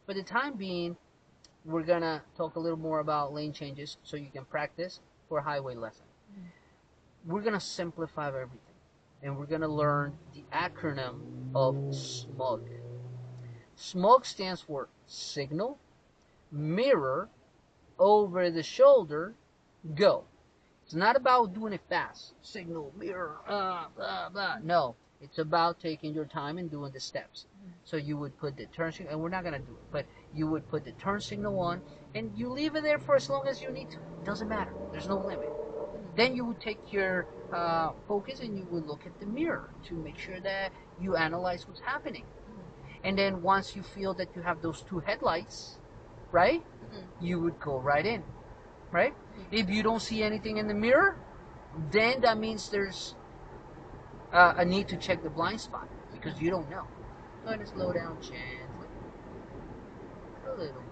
For the time being, we're gonna talk a little more about lane changes so you can practice for a highway lesson. We're gonna simplify everything, and we're gonna learn the acronym of SMOG. SMOG stands for signal, mirror, over the shoulder, go. It's not about doing it fast. Signal, mirror, blah, blah. No, it's about taking your time and doing the steps. So you would put the turn signal, and we're not going to do it, but you would put the turn signal on, and you leave it there for as long as you need to. It doesn't matter. There's no limit. Then you would take your focus and you would look at the mirror to make sure that you analyze what's happening. And then once you feel that you have those two headlights, right, you would go right in, right? If you don't see anything in the mirror, then that means there's a need to check the blind spot because you don't know. Go ahead and slow down gently, a little.